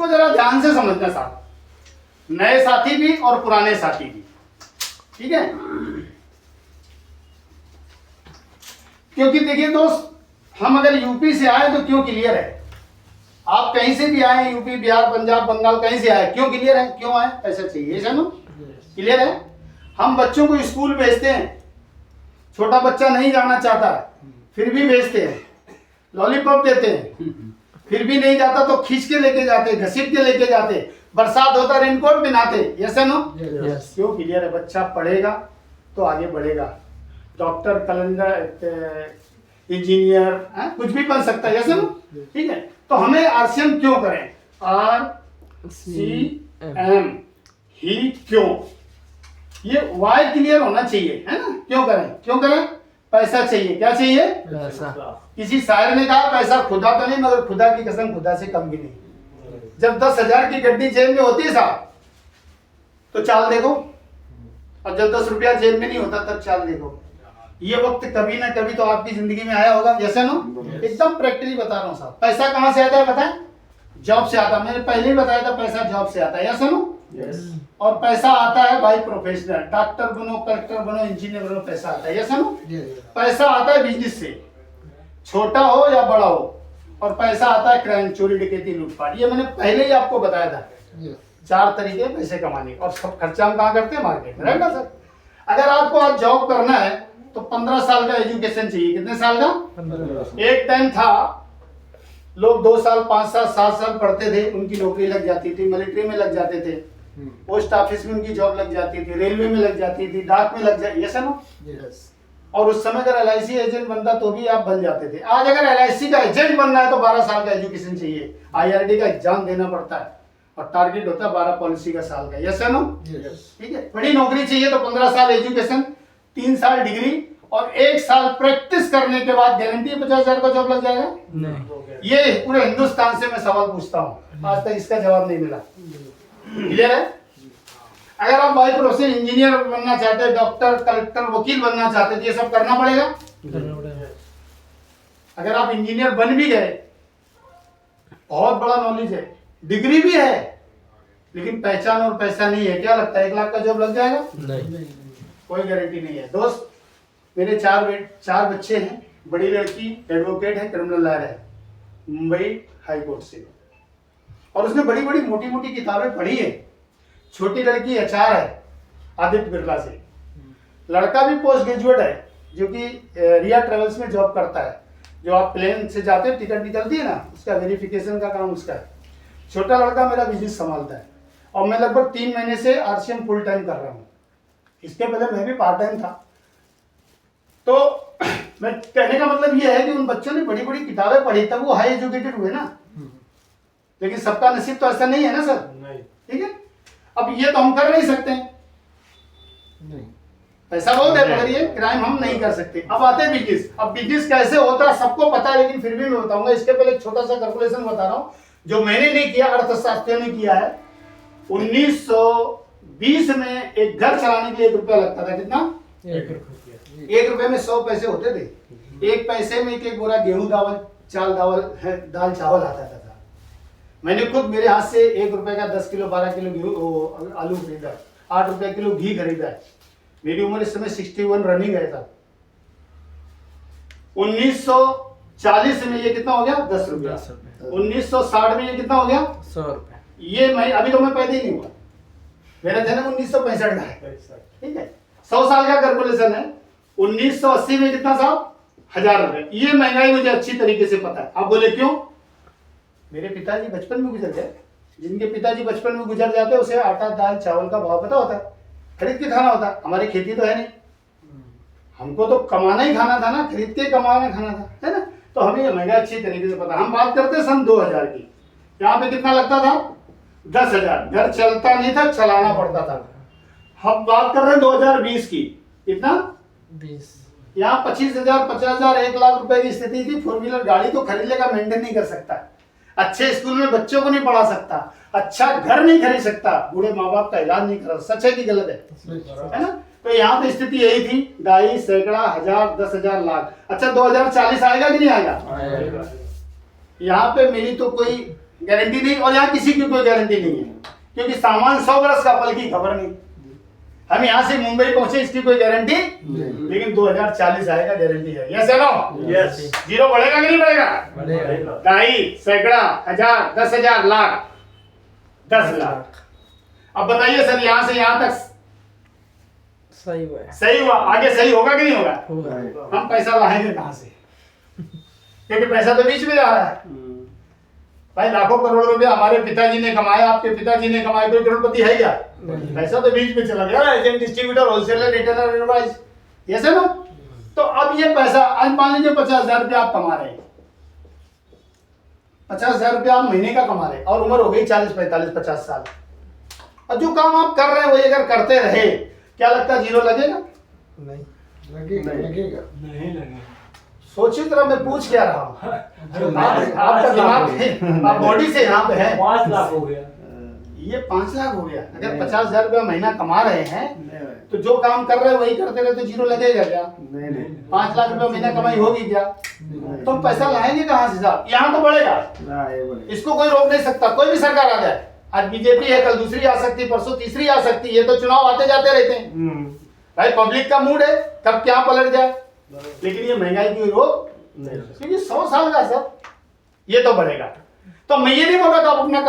तो जरा ध्यान से समझना साथ, नए साथी भी और पुराने साथी भी, ठीक है। क्योंकि देखिए दोस्त, हम अगर यूपी से आए तो क्यों क्लियर है, आप कहीं से भी आए, यूपी बिहार पंजाब बंगाल कहीं से आए, क्यों क्लियर है, क्यों आए, पैसा चाहिए, जानो क्लियर है। हम बच्चों को स्कूल भेजते हैं, छोटा बच्चा नहीं जाना चाहता फिर भी भेजते हैं, लॉलीपॉप देते हैं फिर भी नहीं जाता तो खींच के लेके जाते, घसीट के लेके जाते, बरसात होता रेनकोट पहनाते, यस है नो, क्यों क्लियर है। बच्चा पढ़ेगा तो आगे बढ़ेगा, डॉक्टर, कलेक्टर, इंजीनियर, कुछ भी बन सकता है, यस है नो, ठीक है। तो हमें आरसीएम क्यों करें, RCM, ही क्यों, ये वाई क्लियर होना चाहिए, है ना। क्यों करें, क्यों करें, पैसा चाहिए, क्या चाहिए, पैसा। किसी शायर ने कहा पैसा खुदा तो नहीं मगर खुदा की कसम खुदा से कम भी नहीं। जब 10,000 की गड्डी जेब में होती है साहब तो चाल देखो, और जब 10 रुपया जेब में नहीं होता तब चाल देखो। ये वक्त कभी ना कभी तो आपकी जिंदगी में आया होगा, जैसे नो, एकदम प्रैक्टिकली बता रहा हूँ साहब। पैसा कहाँ से आता है बताएं, जॉब से आता है, मैंने पहले ही बताया था पैसा जॉब से आता है, यस नो। और पैसा आता है भाई प्रोफेशनल, डॉक्टर बनो, कलेक्टर बनो, इंजीनियर बनो, पैसा आता है, यस नो। पैसा आता है बिजनेस से, छोटा हो या बड़ा हो, और पैसा आता है क्राइम, चोरी डकैती लूटपाट, ये मैंने पहले ही आपको बताया था। 4 तरीके पैसे कमाने, और सब खर्चा हम कहाँ करते हैं, मार्केट में, राइट ना सर। अगर आपको आज जॉब करना है तो 15 साल का एजुकेशन चाहिए, कितने साल का, 15। एक टाइम था लोग 2 साल 5 साल 7 साल पढ़ते थे, उनकी नौकरी लग जाती थी, मिलिट्री में लग जाते थे, पोस्ट ऑफिस में उनकी जॉब लग जाती थी, रेलवे में लग जाती थी, डाक में लग जाती, यस नो। और उस समय अगर LIC एजेंट बनता तो भी आप बन जाते थे। आज अगर LIC का एजेंट बनना है तो 12 साल का एजुकेशन चाहिए, IRD का एग्जाम देना पड़ता है, और टारगेट होता है 12 पॉलिसी का साल का, यस नो, ठीक है। बड़ी नौकरी चाहिए तो 15 साल एजुकेशन, 3 साल डिग्री, और 1 साल प्रैक्टिस करने के बाद गारंटी 50,000 का जॉब लग जाएगा। नहीं। ये पूरे हिंदुस्तान से मैं सवाल पूछता हूँ, आज तक इसका जवाब नहीं मिला, क्लियर है। अगर आप बाई प्रोफेशन इंजीनियर बनना चाहते हैं, डॉक्टर, कलेक्टर, वकील बनना चाहते हैं, ये सब करना पड़ेगा। अगर आप इंजीनियर बन भी गए, बहुत बड़ा नॉलेज है, डिग्री भी है, लेकिन पहचान और पैसा नहीं है, क्या लगता है 1 लाख का जॉब लग जाएगा, नहीं, कोई गारंटी नहीं है। दोस्त, मेरे 4 बच्चे हैं, बड़ी लड़की एडवोकेट है, क्रिमिनल लॉयर है, मुंबई हाई कोर्ट से, और उसने बड़ी बड़ी मोटी मोटी किताबें पढ़ी है। छोटी लड़की HR है, आदित्य बिरला से, लड़का भी पोस्ट ग्रेजुएट है, जो कि रिया ट्रेवल्स में जॉब करता है, जो आप प्लेन से जाते हैं टिकट निकलती है ना, उसका वेरिफिकेशन का काम उसका है। छोटा लड़का मेरा बिजनेस संभालता है, और मैं लगभग 3 महीने से RCM फुल टाइम कर रहा हूँ। इसके पहले मैं भी पार्ट टाइम था। तो मैं कहने का मतलब ये है कि उन बच्चों ने बड़ी बड़ी किताबें पढ़ी तब वो हाई एजुकेटेड हुए ना, लेकिन सबका नसीब तो ऐसा नहीं है ना सर, ठीक है। अब ये तो हम कर नहीं सकते नहीं, पैसा बहुत है मगर ये क्राइम हम नहीं कर सकते। अब आते हैं बिजनेस। अब बिजनेस कैसे होता है सबको पता है, लेकिन फिर भी मैं बताऊंगा। इसके पहले एक छोटा सा कैलकुलेशन बता रहा हूँ जो मैंने नहीं किया, अर्थशास्त्रियों ने किया है। 1920 में एक घर चलाने के लिए 1 रुपया लगता था, कितना, 1 रुपये में 100 पैसे होते थे। 1 पैसे में एक बोरा गेहूं दाल चावल आता था। मैंने खुद मेरे हाथ से 1 रुपए का 10 किलो 12 किलो गेहूं आलू खरीदा, 8 रुपए किलो घी खरीदा है। मेरी उम्र इस समय 61 रनिंग है साहब। 1940 में ये कितना हो गया, 10 रुपया। 1960 में ये कितना हो गया, 100 रुपए। ये मैं अभी तो मैं पैदा ही नहीं हुआ, मेरा जन्म 1965 का है, ठीक है। 100 साल का कैलकुलेशन है। 1980 में कितना साहब, 1000 रुपए। ये महंगाई मुझे अच्छी तरीके से पता है। आप बोले क्यों, मेरे पिताजी बचपन में गुजर गए। जिनके पिताजी बचपन में गुजर जाते हैं उसे आटा दाल चावल का भाव पता होता है, खरीद के खाना होता है। हमारी खेती तो है नहीं, हमको तो कमाना ही खाना था ना, खरीद के कमाना खाना था, है ना। तो हमें ये महंगा अच्छी तरीके से पता। हम बात करते सन 2000 की, यहाँ पे कितना लगता था, 10,000। घर चलता नहीं था, चलाना पड़ता था। हम बात कर रहे हैं 2020 की, कितना, 20। यहाँ 25,000 50,000 1 लाख रुपए की स्थिति थी। 4 व्हीलर गाड़ी तो खरीद लेगा, मेंटेन नहीं कर सकता, अच्छे स्कूल में बच्चों को नहीं पढ़ा सकता, अच्छा घर नहीं खरीद सकता, बूढ़े माँ बाप का इलाज नहीं करा। सच है कि गलत है ना। तो यहाँ पे स्थिति यही थी, 2.5 सैकड़ा 1000 10,000 लाख। अच्छा 2040 आएगा कि नहीं आएगा? यहाँ पे मेरी तो कोई गारंटी नहीं, और यहाँ किसी की कोई गारंटी नहीं है, क्योंकि सामान 100 वर्ष का, पल की खबर नहीं। हम यहाँ से मुंबई पहुंचे, इसकी कोई गारंटी नहीं, लेकिन 2040 आएगा, गारंटी है। यस है नो? यस। जीरो बढ़ेगा कि नहीं बढ़ेगा? बढ़ेगा। ढाई, सैकड़ा, हजार, 10,000, लाख, 10 लाख। अब बताइए सर, यहाँ से यहाँ तक सही हुआ, सही हुआ, आगे सही होगा कि नहीं होगा? हम पैसा लाएंगे कहाँ से? क्योंकि पैसा तो बीच में जा रहा है भाई। लाखों करोड़ रुपया हमारे पिताजी ने कमाया, आपके पिताजी ने कमाया, कोई करोड़पति है क्या? पैसा तो बीच में चला गया, agent, distributor, wholesaler, retailer, advice, yes है ना? तो अब ये पैसा, आज मान लीजिए 50,000 रुपया आप कमा रहे हैं, 50,000 रुपया आप महीने का कमा रहे हैं, और उम्र हो गई 40, 45, 50 साल। अब जो काम आप कर रहे हैं वही अगर करते रहे, क्या लगता है जीरो लगेगा? नहीं लगेगा नहीं लगेगा। सोचिए तरह मैं पूछ क्या रहा हूँ। आपका दिमाग, आप बॉडी से यहाँ पे है। 5 लाख हो गया, ये 5 लाख हो गया। अगर 50,000 रुपया महीना कमा रहे हैं तो जो काम कर रहे हैं वही करते रहे तो जीरो लगेगा क्या? 5 लाख रुपया महीना कमाई होगी क्या? तो पैसा लाएंगे कहाँ से साहब? यहाँ तो बढ़ेगा, इसको कोई रोक नहीं सकता, कोई भी सरकार आ जाए। आज बीजेपी है, कल दूसरी आ सकती, परसों तीसरी आ सकती, ये तो चुनाव आते जाते रहते हैं भाई। पब्लिक का मूड है, कब क्या पलट जाए। लेकिन ये महंगाई की रोक, क्योंकि 100 साल का सर, ये तो बढ़ेगा। तो मैं ये नहीं बोल रहा था आप अपना